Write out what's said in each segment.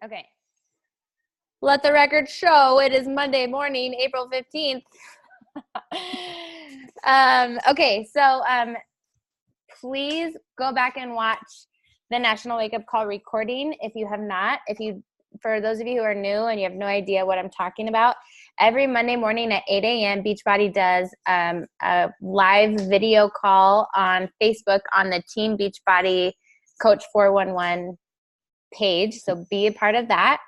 Okay. Let the record show it is Monday morning, April 15th. Okay, so please go back and watch the National Wake Up Call recording if you have not. For those of you who are new and you have no idea what I'm talking about, every Monday morning at 8 a.m., Beachbody does a live video call on Facebook on the Team Beachbody Coach 411 page. So be a part of that.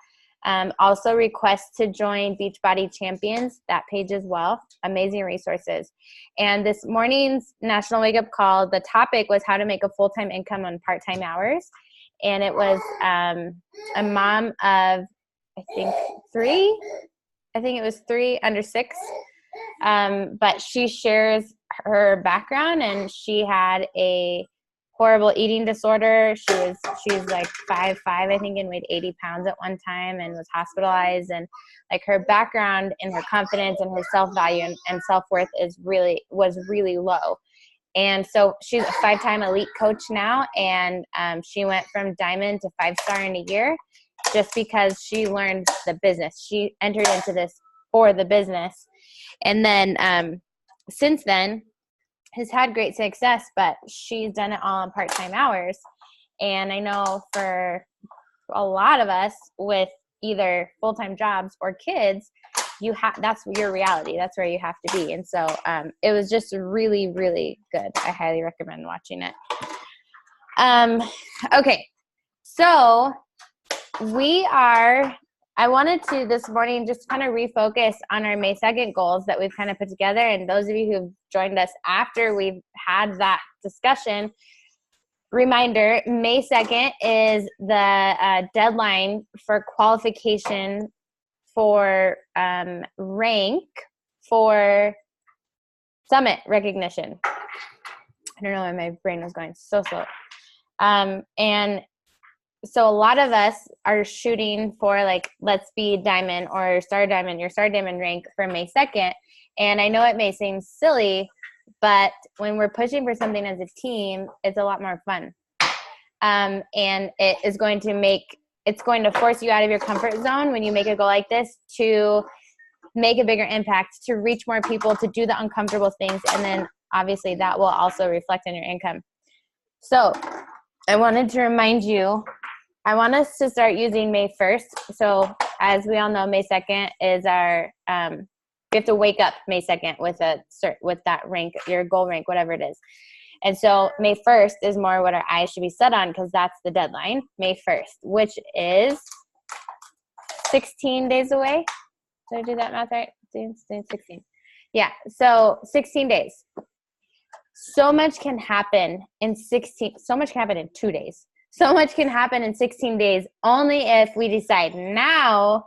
Also request to join Beachbody Champions, that page as well. Amazing resources. And this morning's National Wake Up Call, the topic was how to make a full-time income on part-time hours. And it was a mom of, I think it was three under 6. But she shares her background, and she had a horrible eating disorder. She's like 5'5", I think, and weighed 80 pounds at one time and was hospitalized. And like her background and her confidence and her self-value and self-worth was really low. And so she's a 5-time elite coach now, and she went from diamond to 5-star in a year just because she learned the business. She entered into this for the business. And then since then has had great success, but she's done it all in part-time hours. And I know for a lot of us with either full-time jobs or kids, that's your reality. That's where you have to be. And so it was just really, really good. I highly recommend watching it. Okay. So I wanted to this morning just kind of refocus on our May 2nd goals that we've kind of put together. And those of you who've joined us after we've had that discussion, reminder, May 2nd is the deadline for qualification for rank for summit recognition. I don't know why my brain was going so slow. And so a lot of us are shooting for like, let's be diamond or star diamond, your star diamond rank for May 2nd. And I know it may seem silly, but when we're pushing for something as a team, it's a lot more fun. And it's going to force you out of your comfort zone when you make a goal like this to make a bigger impact, to reach more people, to do the uncomfortable things. And then obviously that will also reflect on your income. So I wanted to remind you, I want us to start using May 1st. So as we all know, May 2nd is our, we have to wake up May 2nd with that rank, your goal rank, whatever it is. And so May 1st is more what our eyes should be set on because that's the deadline, May 1st, which is 16 days away. Did I do that math right? 16. Yeah, so 16 days. So much can happen in 2 days. So much can happen in 16 days only if we decide now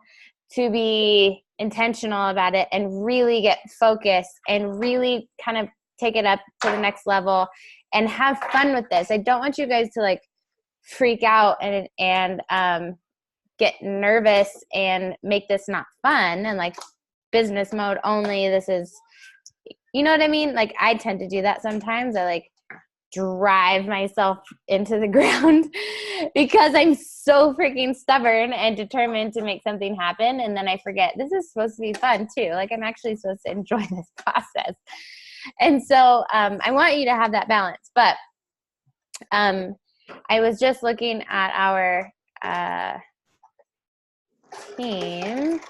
to be intentional about it and really get focused and really kind of take it up to the next level and have fun with this. I don't want you guys to like freak out and get nervous and make this not fun and like business mode only. This is, you know what I mean? Like I tend to do that sometimes. I like drive myself into the ground because I'm so freaking stubborn and determined to make something happen. And then I forget this is supposed to be fun too. Like I'm actually supposed to enjoy this process. And so I want you to have that balance. But I was just looking at our team.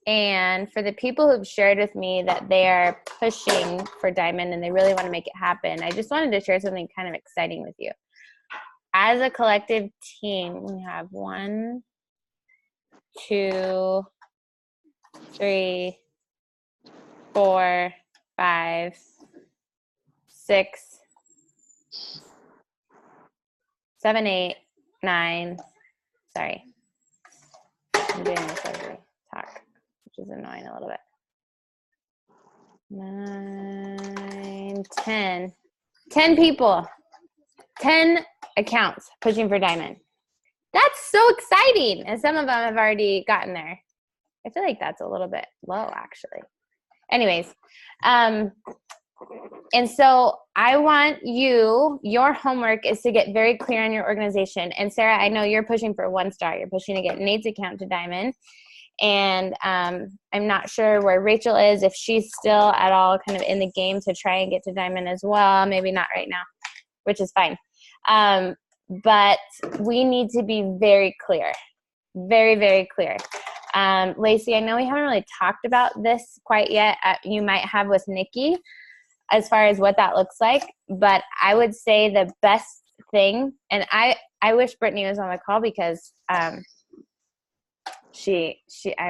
And for the people who've shared with me that they are pushing for diamond and they really want to make it happen, I just wanted to share something kind of exciting with you. As a collective team, we have 1, 2, 3, 4, 5, 6, 7, 8, 9. Sorry. I'm doing this every talk, which is annoying a little bit. 9, 10. 10 people. 10 accounts pushing for diamond. That's so exciting. And some of them have already gotten there. I feel like that's a little bit low, actually. Anyways, And so I want your homework is to get very clear on your organization. And Sarah, I know you're pushing for 1 star. You're pushing to get Nate's account to diamond. And I'm not sure where Rachel is, if she's still at all kind of in the game to try and get to diamond as well. Maybe not right now, which is fine. But we need to be very clear, very, very clear. Lacey, I know we haven't really talked about this quite yet. You might have with Nikki as far as what that looks like. But I would say the best thing, and I wish Brittany was on the call because I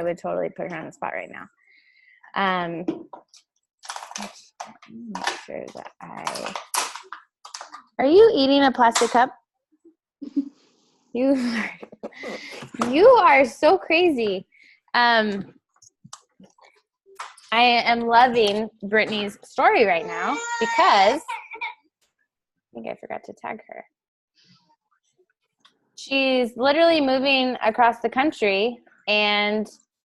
would totally put her on the spot right now. Make sure that are you eating a plastic cup? You are so crazy. I am loving Brittany's story right now because I think I forgot to tag her. She's literally moving across the country and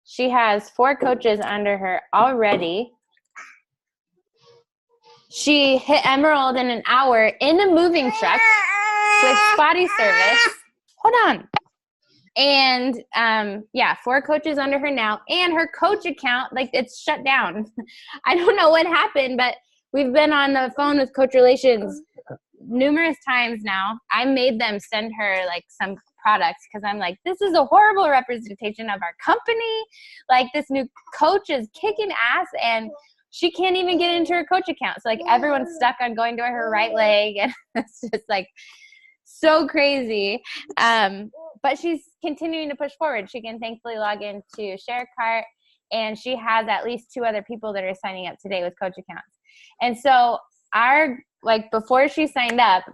she has 4 coaches under her already. She hit Emerald in an hour in a moving truck with spotty service. Hold on. And 4 coaches under her now, and her coach account, like, it's shut down. I don't know what happened, but we've been on the phone with Coach Relations numerous times now. I made them send her like some products because I'm like, this is a horrible representation of our company. Like, this new coach is kicking ass and she can't even get into her coach account. So like everyone's stuck on going to her right leg, and it's just like so crazy. But she's continuing to push forward. She can thankfully log into ShareCart, and she has at least 2 other people that are signing up today with coach accounts. And so before she signed up,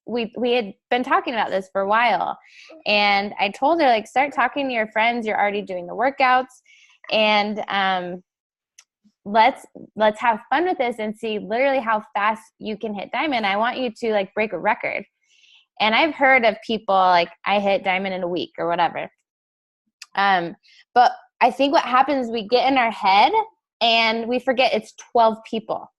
we had been talking about this for a while, and I told her, like, start talking to your friends. You're already doing the workouts, and let's have fun with this and see literally how fast you can hit diamond. I want you to like break a record. And I've heard of people like, I hit diamond in a week or whatever. But I think what happens is we get in our head and we forget it's 12 people.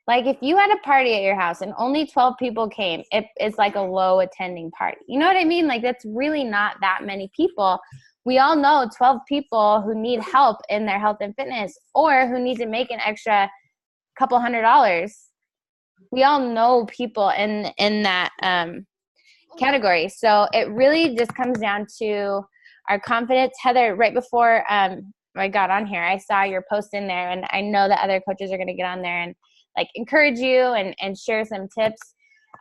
Like, if you had a party at your house and only 12 people came, it's like a low attending party. You know what I mean? Like, that's really not that many people. We all know 12 people who need help in their health and fitness, or who need to make an extra couple $100. We all know people in that category. So it really just comes down to our confidence. Heather, right before I got on here, I saw your post in there, and I know that other coaches are going to get on there and like encourage you and share some tips.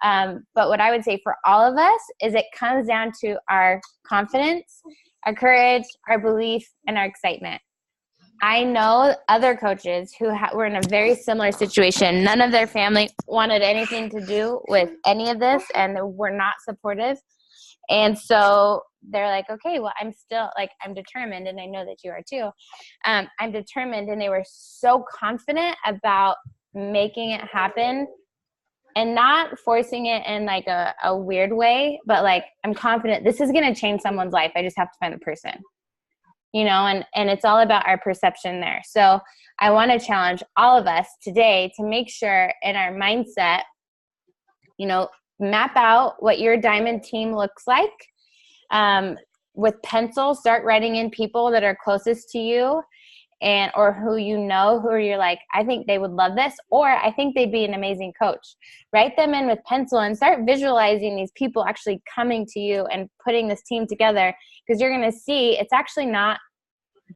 But what I would say for all of us is it comes down to our confidence, our courage, our belief, and our excitement. I know other coaches who were in a very similar situation. None of their family wanted anything to do with any of this, and were not supportive. And so they're like, okay, well, I'm still like, I'm determined, and I know that you are too. I'm determined, and they were so confident about making it happen, and not forcing it in like a weird way, but like, I'm confident this is going to change someone's life. I just have to find the person. You know, and it's all about our perception there. So I want to challenge all of us today to make sure in our mindset, you know, map out what your diamond team looks like. With pencil, start writing in people that are closest to you, or who you know, who you're like, I think they would love this, or I think they'd be an amazing coach. Write them in with pencil and start visualizing these people actually coming to you and putting this team together, because you're going to see it's actually not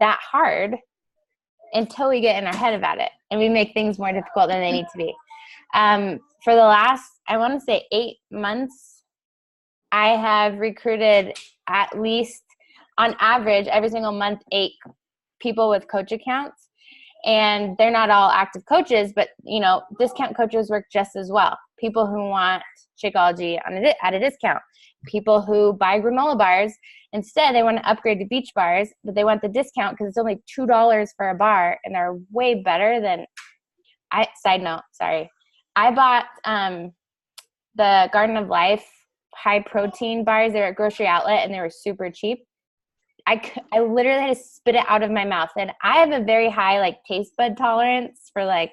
that hard until we get in our head about it and we make things more difficult than they need to be. For the last, I want to say 8 months, I have recruited at least on average every single month 8 people with coach accounts, and they're not all active coaches, but you know, discount coaches work just as well. People who want Shakeology at a discount, people who buy granola bars. Instead, they want to upgrade to beach bars, but they want the discount because it's only $2 for a bar, and they're way better than side note, sorry. I bought the Garden of Life high protein bars. They were at Grocery Outlet, and they were super cheap. I literally had to spit it out of my mouth. And I have a very high like taste bud tolerance for like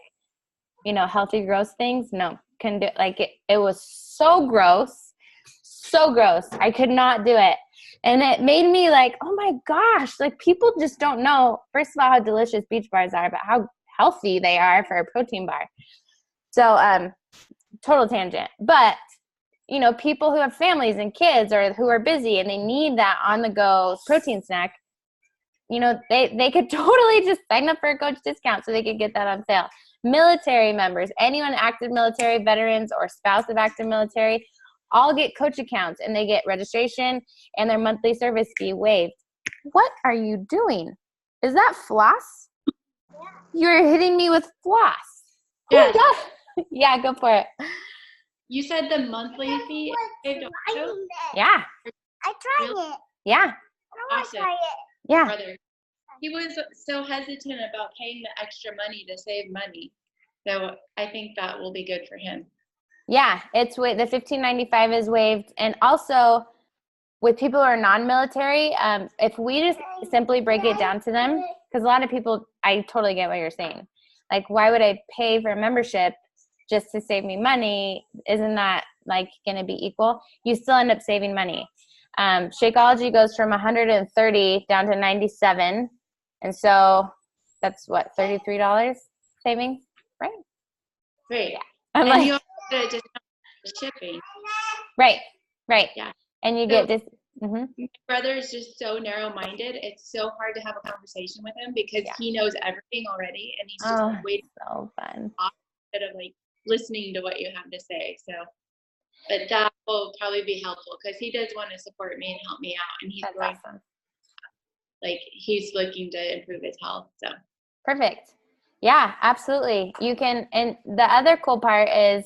healthy, gross things. No, can do, like it was so gross. So gross. I could not do it. And it made me like, oh my gosh, like people just don't know, first of all, how delicious beach bars are, but how healthy they are for a protein bar. So, total tangent. But, people who have families and kids or who are busy and they need that on the go protein snack, they could totally just sign up for a coach discount so they could get that on sale. Military members, anyone active military, veterans, or spouse of active military, all get coach accounts and they get registration and their monthly service fee waived. What are you doing? Is that floss? Yeah. You're hitting me with floss. Yeah. Yeah, go for it. You said the monthly fee waived also? Yeah. I tried it. Yeah. Awesome. Yeah. Brother. He was so hesitant about paying the extra money to save money. So I think that will be good for him. Yeah, the $15.95 is waived. And also with people who are non-military, if we just simply break it down to them, because a lot of people, I totally get what you're saying. Like, why would I pay for a membership just to save me money? Isn't that like going to be equal? You still end up saving money. Shakeology goes from 130 down to 97. And so that's what, $33 savings, right? Great. Yeah. I'm and like, you also just shipping. Right. Yeah. And you get this. My brother is just so narrow-minded. It's so hard to have a conversation with him because he knows everything already, and he's just waiting. So fun. Instead of like listening to what you have to say. So, but that will probably be helpful because he does want to support me and help me out, and he's awesome. Like he's looking to improve his health. So perfect. Yeah, absolutely. You can, and the other cool part is,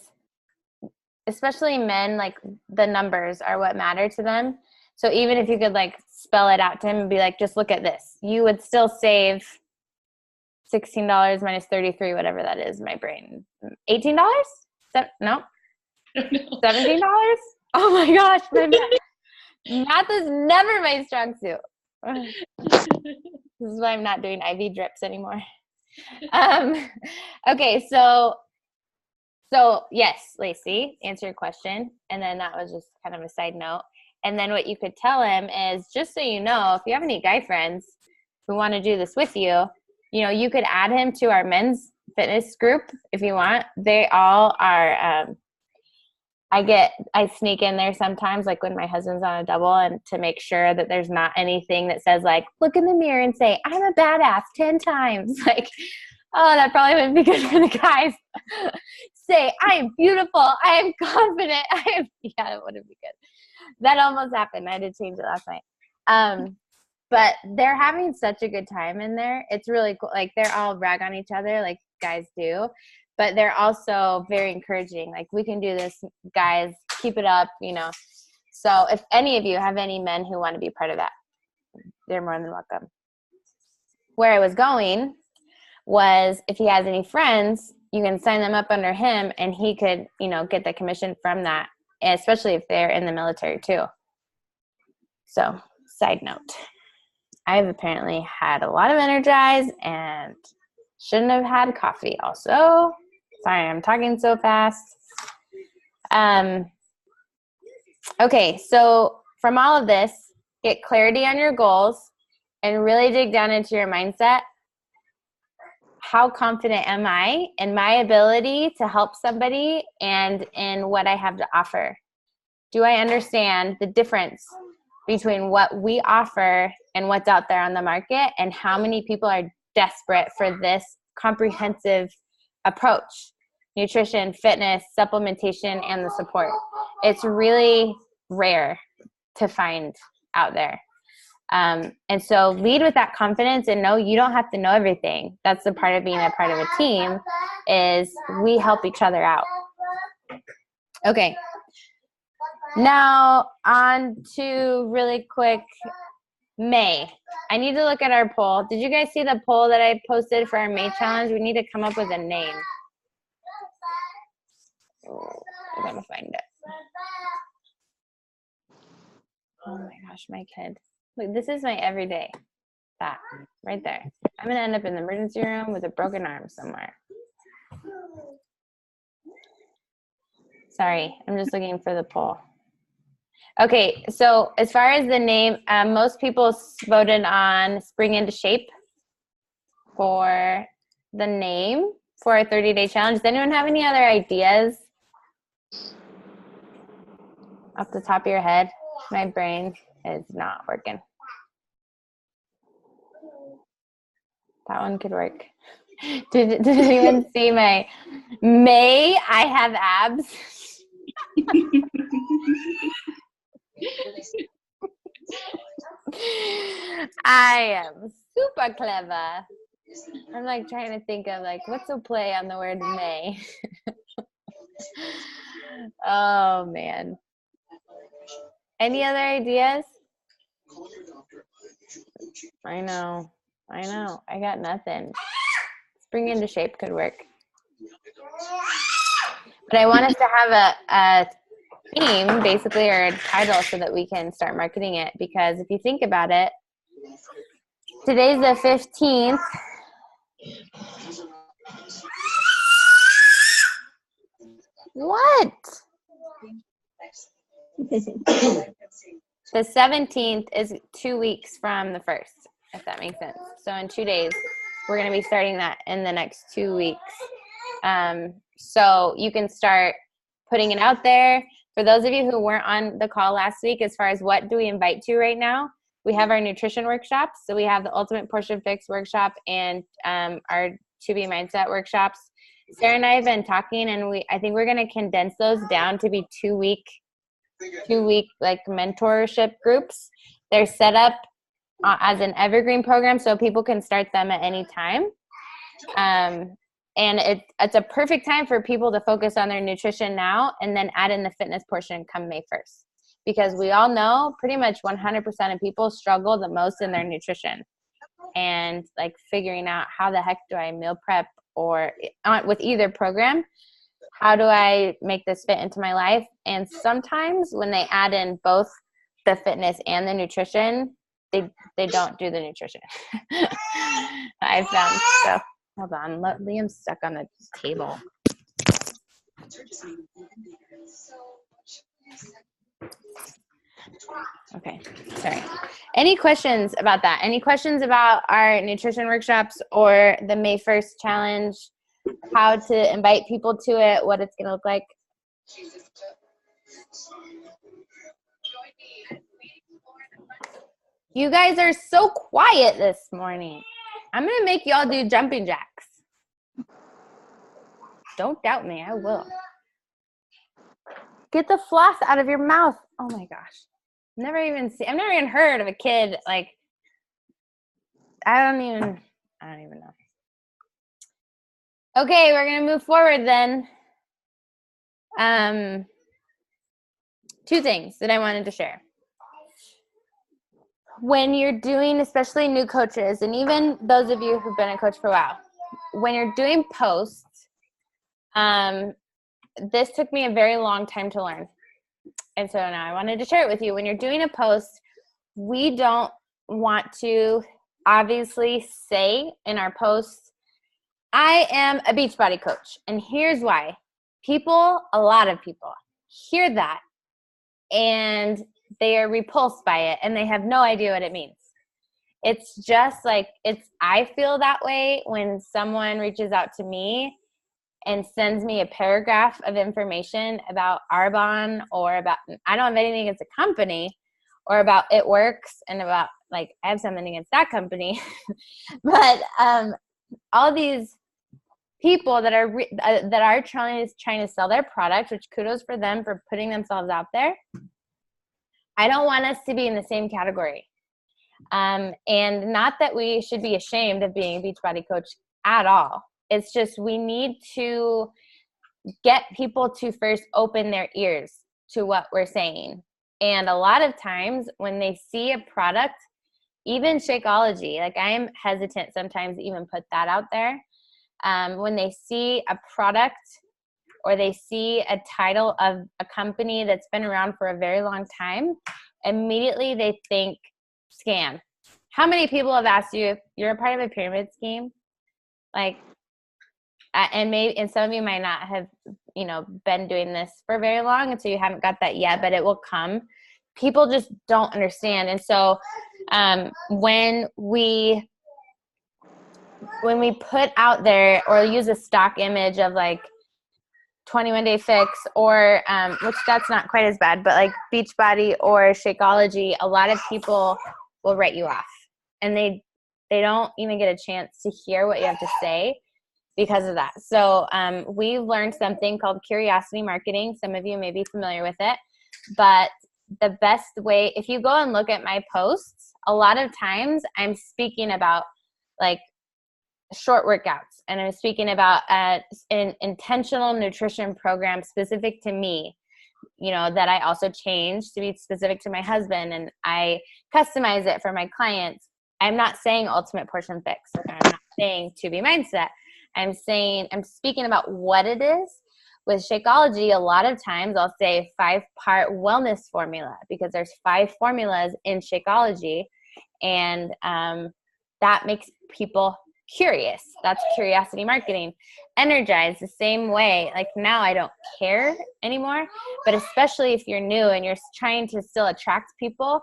especially men, like the numbers are what matter to them. So even if you could like spell it out to him and be like, just look at this, you would still save $16 minus 33, whatever that is in my brain. $18? No. $17? Oh my gosh. Math is never my strong suit. This is why I'm not doing IV drips anymore. Okay, so yes, Lacey, answer your question. And then that was just kind of a side note. And then what you could tell him is, just so you know, if you have any guy friends who want to do this with you, you could add him to our men's fitness group if you want. They all are, I sneak in there sometimes, like when my husband's on a double, and to make sure that there's not anything that says like, look in the mirror and say, I'm a badass 10 times. Like, oh, that probably wouldn't be good for the guys. Say, I am beautiful. I am confident. Yeah, it wouldn't be good. That almost happened. I did change it last night. But they're having such a good time in there. It's really cool. Like, they're all rag on each other like guys do, but they're also very encouraging. Like, we can do this, guys. Keep it up, So if any of you have any men who want to be part of that, they're more than welcome. Where I was going was, if he has any friends, you can sign them up under him, and he could, get the commission from that, especially if they're in the military too. So, side note, I've apparently had a lot of Energize and shouldn't have had coffee also. Sorry, I'm talking so fast. Okay, so from all of this, get clarity on your goals and really dig down into your mindset. How confident am I in my ability to help somebody and in what I have to offer? Do I understand the difference between what we offer and what's out there on the market, and how many people are desperate for this comprehensive approach? Nutrition, fitness, supplementation, and the support. It's really rare to find out there. And so lead with that confidence, and know you don't have to know everything. That's the part of being a part of a team, is we help each other out. Okay. Now on to really quick May. I need to look at our poll. Did you guys see the poll that I posted for our May challenge? We need to come up with a name. I'm gonna find it. Oh my gosh, my kid. Look, this is my everyday. That right there. I'm gonna end up in the emergency room with a broken arm somewhere. Sorry, I'm just looking for the poll. Okay, so as far as the name, most people voted on Spring into Shape for the name for our 30-day challenge. Does anyone have any other ideas off the top of your head? My brain is not working. That one could work. Did anyone see my May? I have abs. I am super clever. I'm like trying to think of like what's a play on the word May. Oh man. Any other ideas? I know. I got nothing. Spring into Shape could work. But I want us to have a theme, basically, or a title so that we can start marketing it. Because if you think about it, today's the 15th. What? The 17th is 2 weeks from the 1st, if that makes sense. So in 2 days, we're going to be starting that in the next 2 weeks. So you can start putting it out there. For those of you who weren't on the call last week, as far as what do we invite to right now, we have our nutrition workshops. So we have the Ultimate Portion Fix workshop and our To Be Mindset workshops. Sarah and I have been talking, and I think we're going to condense those down to be 2 week like mentorship groups. They're set up as an evergreen program, so people can start them at any time. And it's a perfect time for people to focus on their nutrition now and then add in the fitness portion come May 1st. Because we all know pretty much 100% of people struggle the most in their nutrition. And like figuring out how the heck do I meal prep or with either program, how do I make this fit into my life? And sometimes when they add in both the fitness and the nutrition, they don't do the nutrition. I found so. Hold on, Liam's stuck on the table. Okay, sorry. Any questions about that? Any questions about our nutrition workshops or the May 1st challenge? How to invite people to it, what it's gonna look like? You guys are so quiet this morning. I'm gonna make y'all do jumping jacks. Don't doubt me, I will. Get the floss out of your mouth. Oh my gosh. I've never even heard of a kid like, I don't even know. Okay, we're gonna move forward then. 2 things that I wanted to share. When you're doing, especially new coaches, and even those of you who've been a coach for a while, when you're doing posts, this took me a very long time to learn. And so now I wanted to share it with you. When you're doing a post, we don't want to obviously say in our posts, I am a Beachbody coach. And here's why. A lot of people hear that and they are repulsed by it and they have no idea what it means. It's just like, I feel that way when someone reaches out to me and sends me a paragraph of information about Arbonne or about, I don't have anything against the company, or about It Works and about like, I have something against that company. But all these people that are trying to sell their product, which kudos for them for putting themselves out there. I don't want us to be in the same category. And not that we should be ashamed of being a Beachbody coach at all. It's just we need to get people to first open their ears to what we're saying. And a lot of times when they see a product, even Shakeology, like I am hesitant sometimes to even put that out there. When they see a product or they see a title of a company that's been around for a very long time, immediately they think scam. How many people have asked you if you're a part of a pyramid scheme? Like, and some of you might not have you know, been doing this for very long, and so you haven't got that yet, but it will come. People just don't understand. And so when we put out there or use a stock image of like 21 Day Fix or which that's not quite as bad, but like Beachbody or Shakeology, a lot of people will write you off, and they don't even get a chance to hear what you have to say because of that. So we've learned something called curiosity marketing. Some of you may be familiar with it, but the best way, if you go and look at my posts, a lot of times I'm speaking about like short workouts, and I'm speaking about an intentional nutrition program specific to me, you know, that I also changed to be specific to my husband, and I customize it for my clients. I'm not saying ultimate portion fix. I'm not saying to be mindset. I'm speaking about what it is. With Shakeology, a lot of times I'll say 5-part wellness formula, because there's 5 formulas in Shakeology, and that makes people curious. That's curiosity marketing. Energize, the same way. Like now I don't care anymore, but especially if you're new and you're trying to still attract people,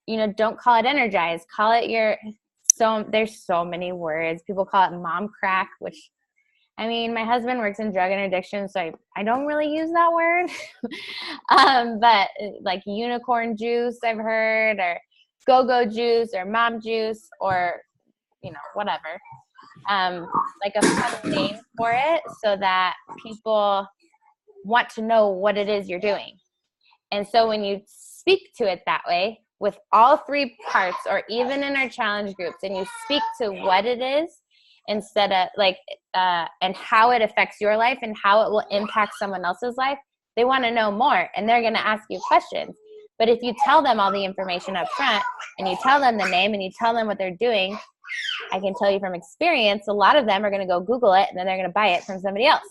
you know, don't call it energize. Call it there's so many words. People call it mom crack, which, I mean, my husband works in drug addiction, so I don't really use that word. But like unicorn juice, I've heard, or go-go juice, or mom juice, or, you know, whatever. Like a fun name for it so that people want to know what it is you're doing. And so when you speak to it that way, with all 3 parts, or even in our challenge groups, and you speak to what it is instead of like, and how it affects your life and how it will impact someone else's life, they want to know more, and they're going to ask you questions. But if you tell them all the information up front, and you tell them the name, and you tell them what they're doing, I can tell you from experience, a lot of them are going to go Google it, and then they're going to buy it from somebody else.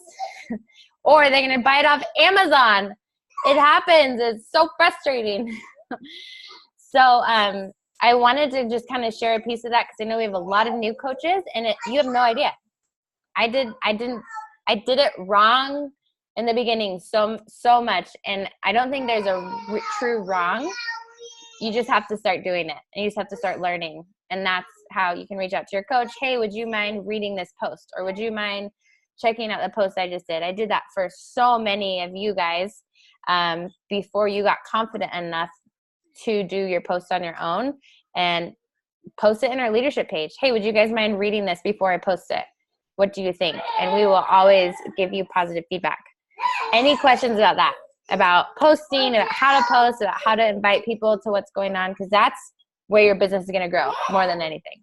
Or they're going to buy it off Amazon. It happens. It's so frustrating. So I wanted to just kind of share a piece of that, because I know we have a lot of new coaches, and you have no idea. I did it wrong in the beginning so much, and I don't think there's a true wrong. You just have to start doing it, and you just have to start learning. And that's how you can reach out to your coach. Hey, would you mind reading this post? Or would you mind checking out the post I just did? I did that for so many of you guys before you got confident enough to do your post on your own, and post it in our leadership page. Hey, would you guys mind reading this before I post it? What do you think? And we will always give you positive feedback. Any questions about that? About posting, about how to post, about how to invite people to what's going on? Because that's where your business is going to grow more than anything.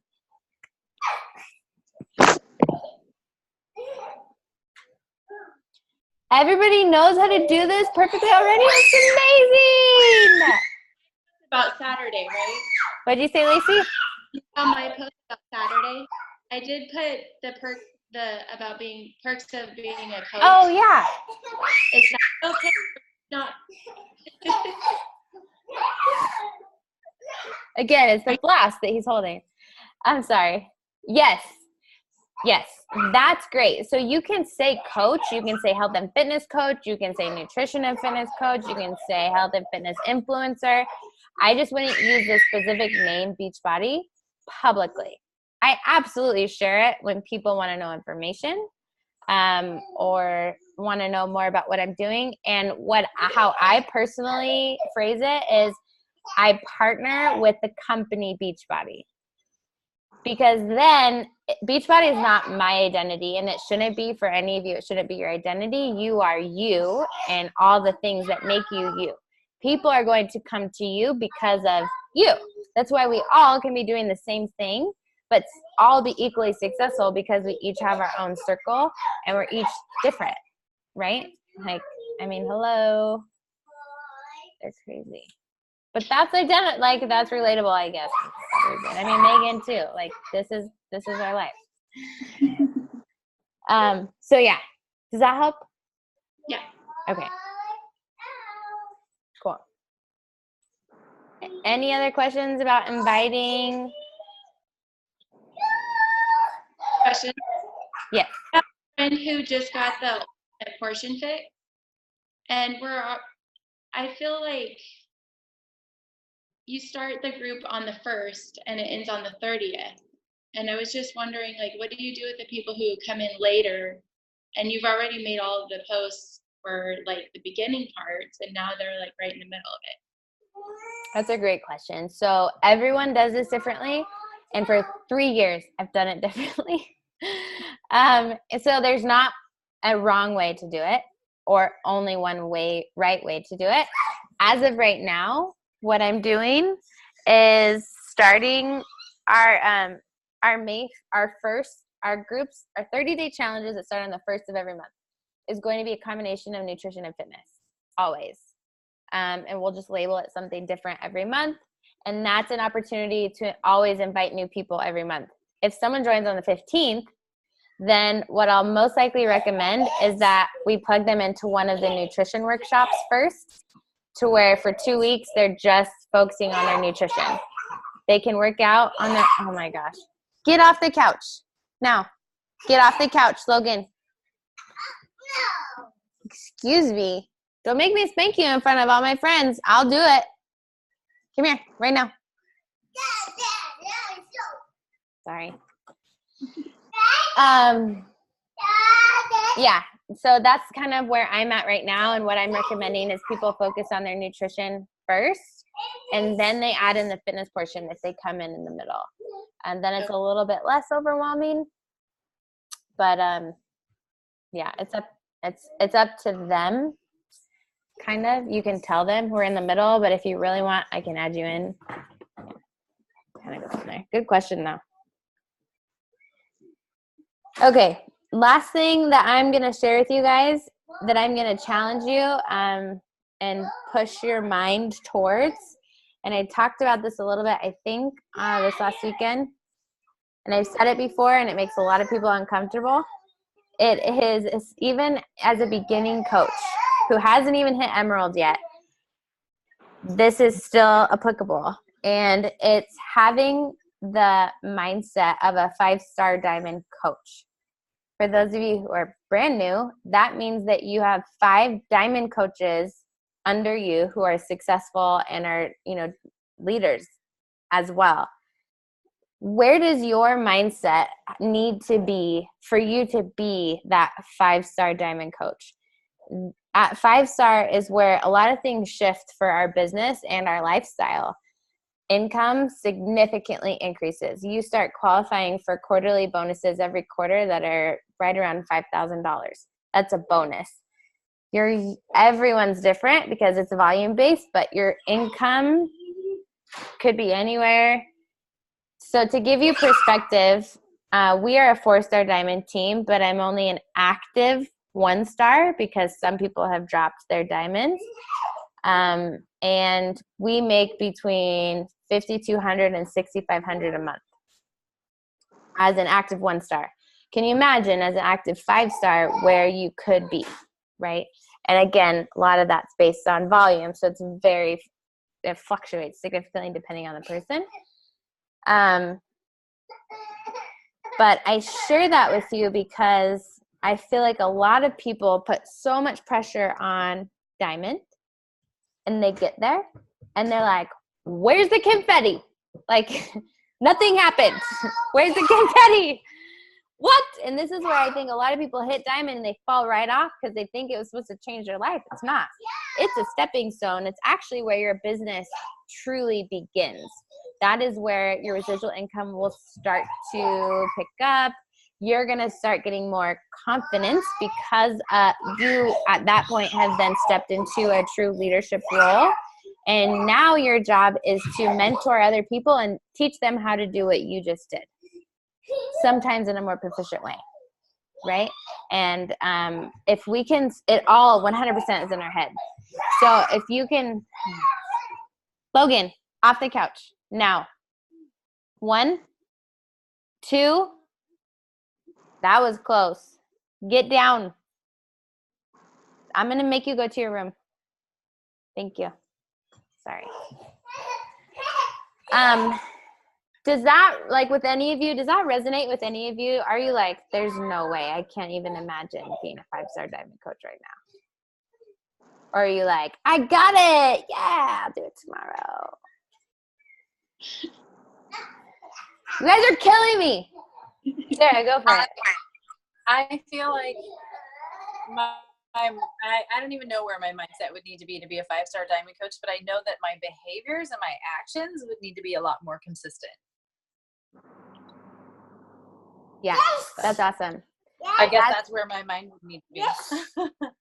Everybody knows how to do this perfectly already. It's amazing. About Saturday, right? What did you say, Lacey? On my post about Saturday, I did put about being perks of being a coach. Oh yeah. Is that okay? Not. Again, it's the flask that he's holding. I'm sorry. Yes, that's great. So you can say coach, you can say health and fitness coach, you can say nutrition and fitness coach, you can say health and fitness influencer. I just wouldn't use the specific name Beachbody publicly. I absolutely share it when people want to know information or want to know more about what I'm doing. And how I personally phrase it is I partner with the company Beachbody. Because then Beachbody is not my identity, and it shouldn't be for any of you. It shouldn't be your identity. You are you and all the things that make you you. People are going to come to you because of you. That's why we all can be doing the same thing, but all be equally successful, because we each have our own circle and we're each different, right? Like, I mean, hello. They're crazy. But that's that's relatable, I guess. I mean, Megan too. Like, this is our life. So yeah. Does that help? Yeah. Okay. Cool. Any other questions about inviting? Question. Yes. I have a friend who just got the at Portion Fit. And I feel like you start the group on the 1st and it ends on the 30th. And I was just wondering, like, what do you do with the people who come in later and you've already made all of the posts for like the beginning parts and now they're like right in the middle of it? That's a great question. So everyone does this differently. And for 3 years, I've done it differently. So there's not a wrong way to do it or only one right way to do it. As of right now, what I'm doing is starting our groups, our 30-day challenges that start on the 1st of every month is going to be a combination of nutrition and fitness, always. And we'll just label it something different every month. And that's an opportunity to always invite new people every month. If someone joins on the 15th, then what I'll most likely recommend is that we plug them into one of the nutrition workshops first, to where for 2 weeks, they're just focusing on their nutrition. They can work out on their, oh my gosh. Get off the couch. Now, get off the couch, Logan. Excuse me. Don't make me spank you in front of all my friends. I'll do it. Come here, right now. Sorry. Yeah, so that's kind of where I'm at right now, and what I'm recommending is people focus on their nutrition first, and then they add in the fitness portion if they come in the middle. And then it's a little bit less overwhelming, but yeah, it's up to them. Kind of, you can tell them we're in the middle, but if you really want, I can add you in. Kind of go from there. Good question though. Okay, last thing that I'm going to share with you guys that I'm going to challenge you and push your mind towards, and I talked about this a little bit, I think, this last weekend, and I've said it before, and it makes a lot of people uncomfortable. It is even as a beginning coach who hasn't even hit Emerald yet, this is still applicable, and it's having the mindset of a 5-star diamond coach. For those of you who are brand new, that means that you have 5 diamond coaches under you who are successful and are, leaders as well. Where does your mindset need to be for you to be that 5-star diamond coach? At 5-star is where a lot of things shift for our business and our lifestyle. Income significantly increases. You start qualifying for quarterly bonuses every quarter that are right around $5,000. That's a bonus. Everyone's different because it's volume-based, but your income could be anywhere. So to give you perspective, we are a 4-star diamond team, but I'm only an active 1-star because some people have dropped their diamonds. And we make between $5,200 and $6,500 a month as an active 1-star. Can you imagine as an active 5-star where you could be, right? And again, a lot of that's based on volume, so it fluctuates significantly depending on the person. But I share that with you because I feel like a lot of people put so much pressure on diamond, and they get there and they're like, where's the confetti? Like, nothing happened. Where's the confetti? What? And this is where I think a lot of people hit diamond and they fall right off because they think it was supposed to change their life. It's not. It's a stepping stone. It's actually where your business truly begins. That is where your residual income will start to pick up. You're going to start getting more confidence because you at that point have then stepped into a true leadership role. And now your job is to mentor other people and teach them how to do what you just did, sometimes in a more proficient way, right? And if we can, it all 100% is in our head. So if you can, Logan, off the couch now. 1, 2, that was close. Get down. I'm going to make you go to your room. Thank you. Sorry. Does that, like, with any of you, does that resonate with any of you? Are you like, there's no way, I can't even imagine being a 5-star diamond coach right now? Or are you like, I got it. Yeah, I'll do it tomorrow. You guys are killing me. Sarah, go for it. I feel like I don't even know where my mindset would need to be a 5-star diamond coach, but I know that my behaviors and my actions would need to be a lot more consistent. Yeah, that's awesome. I guess that's where my mind would need to be.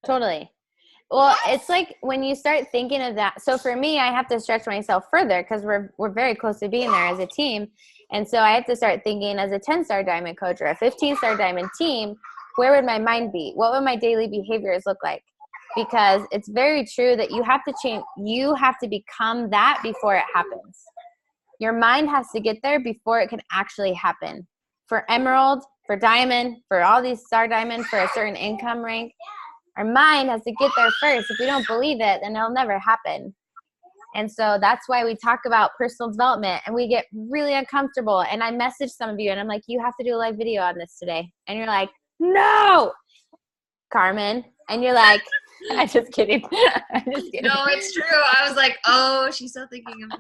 Totally. Well, it's like when you start thinking of that. So for me, I have to stretch myself further because we're very close to being there as a team. And so I have to start thinking as a 10-star diamond coach or a 15-star diamond team, where would my mind be? What would my daily behaviors look like? Because it's very true that you have to change. You have to become that before it happens. Your mind has to get there before it can actually happen. For emerald, for diamond, for all these star diamond, for a certain income rank, our mind has to get there first. If we don't believe it, then it'll never happen. And so that's why we talk about personal development and we get really uncomfortable. And I message some of you and I'm like, you have to do a live video on this today. And you're like, no, Carmen. And you're like, I'm just kidding. I'm just kidding. No, it's true. I was like, oh, she's still thinking of me.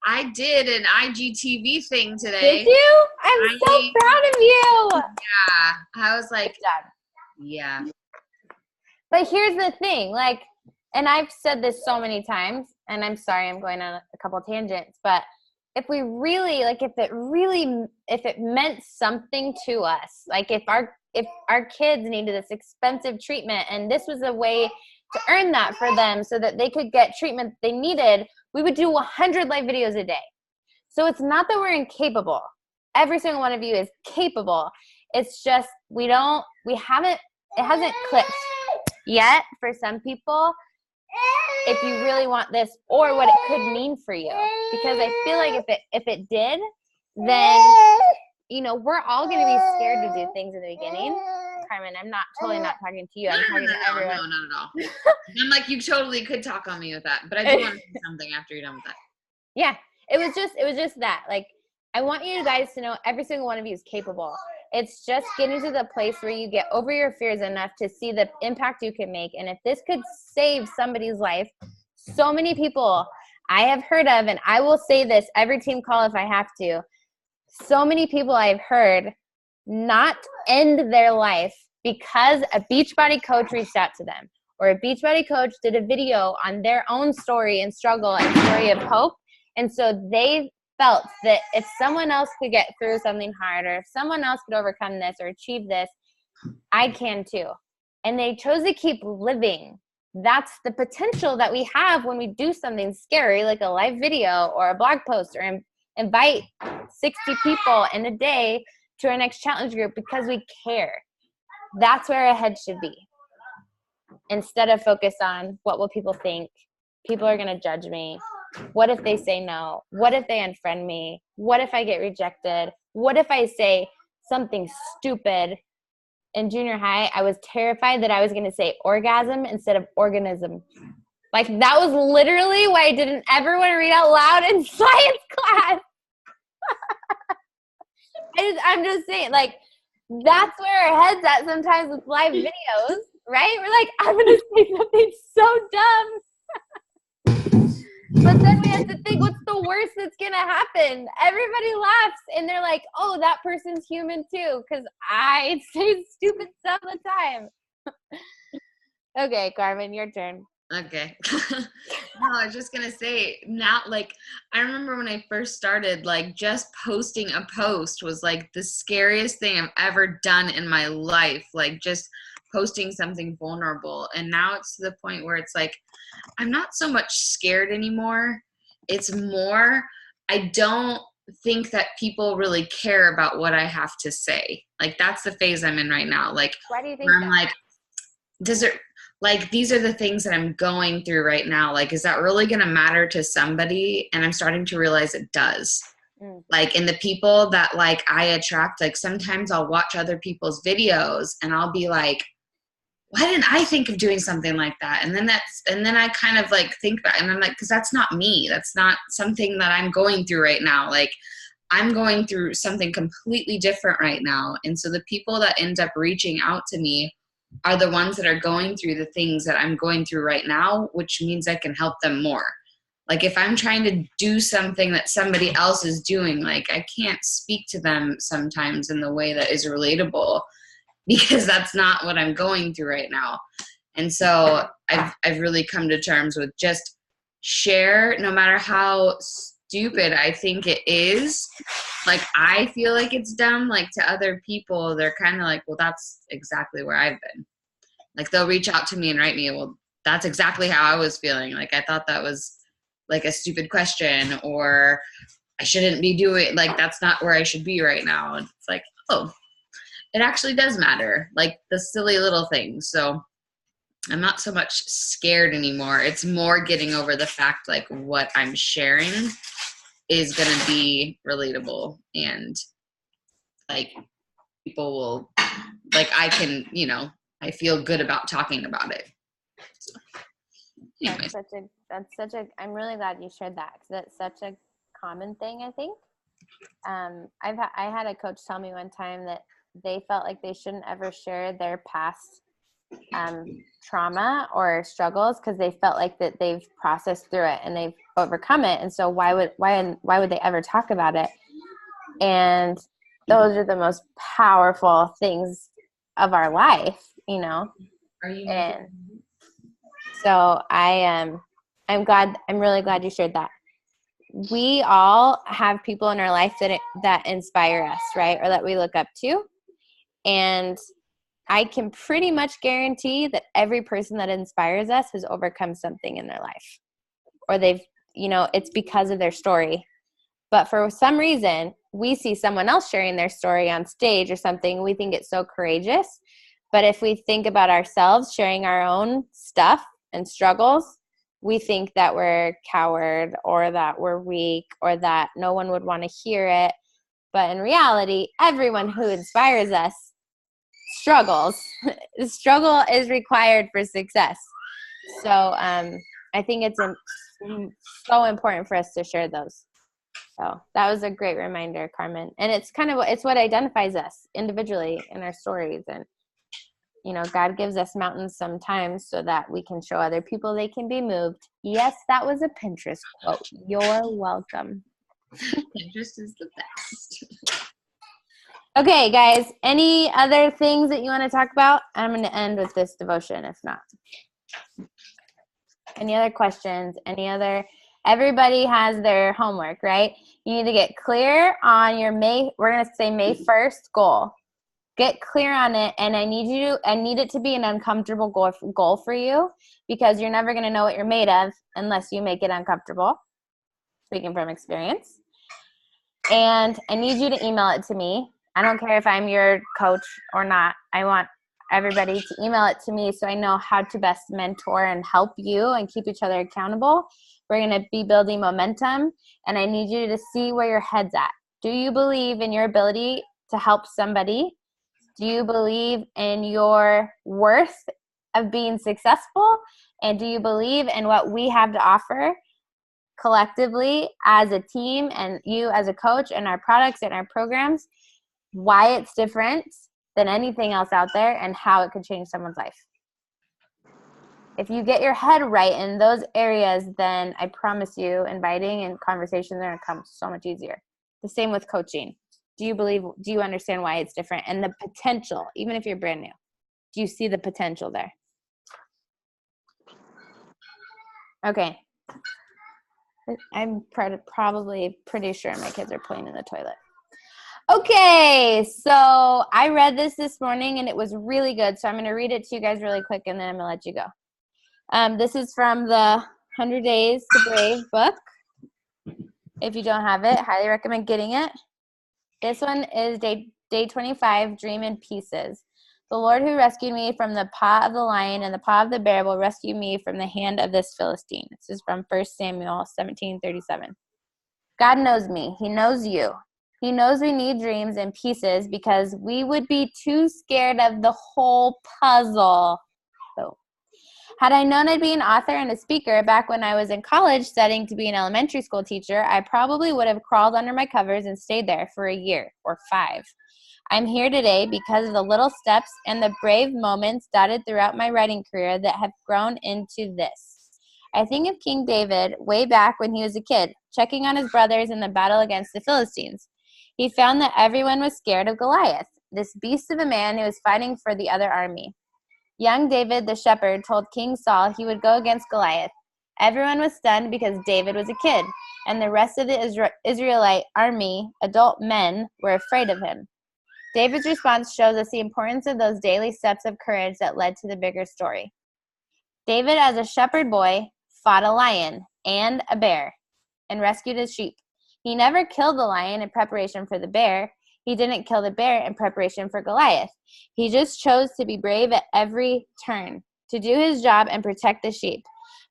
I did an IGTV thing today. Did you? I'm so proud of you. Yeah. I was like, yeah. But here's the thing, like, and I've said this so many times, and I'm sorry I'm going on a couple tangents, but if we really, like, if it meant something to us, like if our kids needed this expensive treatment and this was a way to earn that for them so that they could get treatment they needed, we would do 100 live videos a day. So it's not that we're incapable. Every single one of you is capable. It's just it hasn't clicked yet for some people if you really want this or what it could mean for you. Because I feel like if it did, then, you know, we're all going to be scared to do things in the beginning. Carmen, I'm totally not talking to you. I'm talking to everyone. No, not at all. I'm like, you totally could talk on me with that, but I do want to say something after you're done with that. Yeah, it was just that. Like, I want you guys to know every single one of you is capable. It's just getting to the place where you get over your fears enough to see the impact you can make. And if this could save somebody's life, so many people I have heard of, and I will say this every team call if I have to, so many people I've heard not end their life because a Beachbody coach reached out to them, or a Beachbody coach did a video on their own story and struggle and story of hope. And so they felt that if someone else could get through something hard, or if someone else could overcome this or achieve this, I can too. And they chose to keep living. That's the potential that we have when we do something scary, like a live video or a blog post, or invite 60 people in a day to our next challenge group because we care. That's where our head should be. Instead of focus on what will people think? People are going to judge me. What if they say no? What if they unfriend me? What if I get rejected? What if I say something stupid? In junior high, I was terrified that I was going to say orgasm instead of organism. Like, that was literally why I didn't ever want to read out loud in science class. I'm just saying, like, that's where our head's at sometimes with live videos, right? We're like, I'm going to say something so dumb. But then we have to think, what's the worst that's going to happen? Everybody laughs, and they're like, oh, that person's human too, because I say stupid stuff all the time. Okay, Carmen, your turn. Okay. No, I was just going to say, now, like, I remember when I first started, like, just posting a post was, like, the scariest thing I've ever done in my life. Like, just posting something vulnerable. And now it's to the point where it's like, I'm not so much scared anymore. It's more, I don't think that people really care about what I have to say. Like, that's the phase I'm in right now. Like, why do you think I'm like, like, these are the things that I'm going through right now. Like, is that really going to matter to somebody? And I'm starting to realize it does. Like, and the people that, like, I attract, like, sometimes I'll watch other people's videos and I'll be like, why didn't I think of doing something like that? And then I kind of like think about it, and I'm like, because that's not me. That's not something that I'm going through right now. Like, I'm going through something completely different right now. And so the people that end up reaching out to me are the ones that are going through the things that I'm going through right now, which means I can help them more. Like, if I'm trying to do something that somebody else is doing, like, I can't speak to them sometimes in the way that is relatable, because that's not what I'm going through right now. And so I've really come to terms with just share, no matter how stupid I think it is. Like, I feel like it's dumb. Like, to other people, they're kind of like, well, that's exactly where I've been. Like, they'll reach out to me and write me, well, that's exactly how I was feeling. Like, I thought that was like a stupid question, or I shouldn't be doing, like, that's not where I should be right now. And it's like, oh, it actually does matter, like the silly little things. So I'm not so much scared anymore. It's more getting over the fact, like, what I'm sharing is going to be relatable, and like, people will, like, I can, I feel good about talking about it. So, anyways. I'm really glad you shared that, because that's such a common thing, I think. I had a coach tell me one time that they felt like they shouldn't ever share their past trauma or struggles, because they felt like that they've processed through it and they've overcome it. And so why would they ever talk about it? And those are the most powerful things of our life, And so I'm really glad you shared that. We all have people in our life that inspire us, right? Or that we look up to. And I can pretty much guarantee that every person that inspires us has overcome something in their life, or they've, it's because of their story. But for some reason, we see someone else sharing their story on stage or something, we think it's so courageous. But if we think about ourselves sharing our own stuff and struggles, we think that we're coward, or that we're weak, or that no one would want to hear it. But in reality, everyone who inspires us struggles. Struggle is required for success. So I think it's so important for us to share those. So that was a great reminder, Carmen. And it's what identifies us individually in our stories. And God gives us mountains sometimes so that we can show other people they can be moved. Yes, that was a Pinterest quote. You're welcome. Pinterest is the best. Okay, guys, any other things that you want to talk about? I'm going to end with this devotion, if not. Any other questions? Everybody has their homework, right? You need to get clear on your we're going to say May 1st goal. Get clear on it, and I need it to be an uncomfortable goal for you, because you're never going to know what you're made of unless you make it uncomfortable, speaking from experience. And I need you to email it to me. I don't care if I'm your coach or not. I want everybody to email it to me so I know how to best mentor and help you and keep each other accountable. We're going to be building momentum, and I need you to see where your head's at. Do you believe in your ability to help somebody? Do you believe in your worth of being successful? And do you believe in what we have to offer collectively as a team, and you as a coach, and our products and our programs, why it's different than anything else out there, and how it could change someone's life? If you get your head right in those areas, then I promise you, inviting and conversations are going to come so much easier. The same with coaching. Do you understand why it's different, and the potential, even if you're brand new? Do you see the potential there? Okay. I'm probably pretty sure my kids are playing in the toilet. Okay, so I read this morning, and it was really good. So I'm going to read it to you guys really quick, and then I'm going to let you go. This is from the 100 Days to Brave book. If you don't have it, highly recommend getting it. This one is day 25, Dream in Pieces. The Lord who rescued me from the paw of the lion and the paw of the bear will rescue me from the hand of this Philistine. This is from 1 Samuel 17:37. God knows me. He knows you. He knows we need dreams in pieces because we would be too scared of the whole puzzle Had I known I'd be an author and a speaker back when I was in college studying to be an elementary school teacher, I probably would have crawled under my covers and stayed there for a year or 5. I'm here today because of the little steps and the brave moments dotted throughout my writing career that have grown into this. I think of King David way back when he was a kid, checking on his brothers in the battle against the Philistines. He found that everyone was scared of Goliath, this beast of a man who was fighting for the other army. Young David the shepherd told King Saul he would go against Goliath. Everyone was stunned because David was a kid, and the rest of the Israelite army, adult men, were afraid of him. David's response shows us the importance of those daily steps of courage that led to the bigger story. David, as a shepherd boy, fought a lion and a bear and rescued his sheep. He never killed the lion in preparation for the bear. He didn't kill the bear in preparation for Goliath. He just chose to be brave at every turn, to do his job and protect the sheep.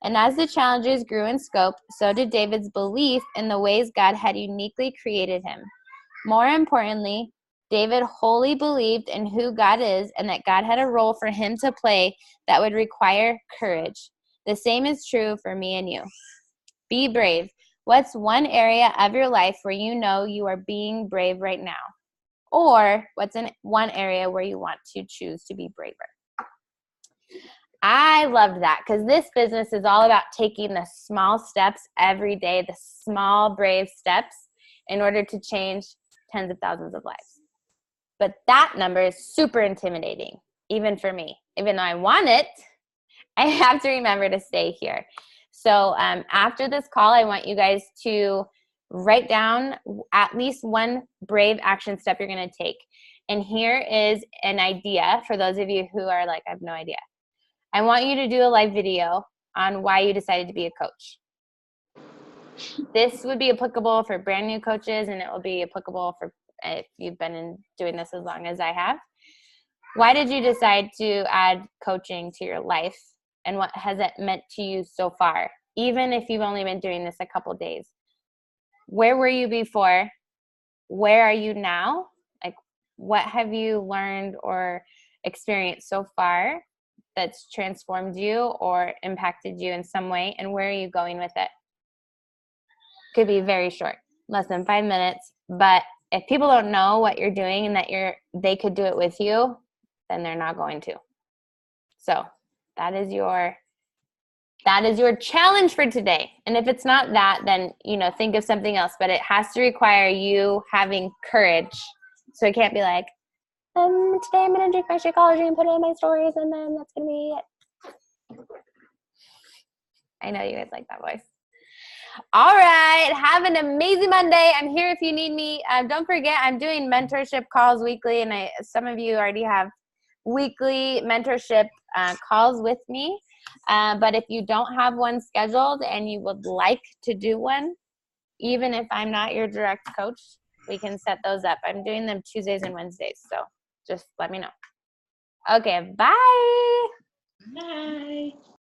And as the challenges grew in scope, so did David's belief in the ways God had uniquely created him. More importantly, David wholly believed in who God is and that God had a role for him to play that would require courage. The same is true for me and you. Be brave. What's one area of your life where you know you are being brave right now? Or what's in one area where you want to choose to be braver? I loved that because this business is all about taking the small steps every day, the small, brave steps in order to change tens of thousands of lives. But that number is super intimidating, even for me. Even though I want it, I have to remember to stay here. So after this call, I want you guys to write down at least one brave action step you're going to take. And here is an idea for those of you who are like, I have no idea. I want you to do a live video on why you decided to be a coach. This would be applicable for brand new coaches, and it will be applicable for if you've been doing this as long as I have. Why did you decide to add coaching to your life, and what has it meant to you so far, even if you've only been doing this a couple days? Where were you before? Where are you now? Like, what have you learned or experienced so far that's transformed you or impacted you in some way, and where are you going with it? Could be very short, less than 5 minutes, but if people don't know what you're doing and that they could do it with you, then they're not going to. So that is your challenge for today. And if it's not that, then, think of something else, but it has to require you having courage. So it can't be like, today I'm going to drink my Shakeology and put it in my stories, and then that's going to be it. I know you guys like that voice. All right. Have an amazing Monday. I'm here if you need me. Don't forget, I'm doing mentorship calls weekly, and some of you already have weekly mentorship calls with me. But if you don't have one scheduled and you would like to do one, even if I'm not your direct coach, we can set those up. I'm doing them Tuesdays and Wednesdays, so just let me know. Okay, bye. Bye.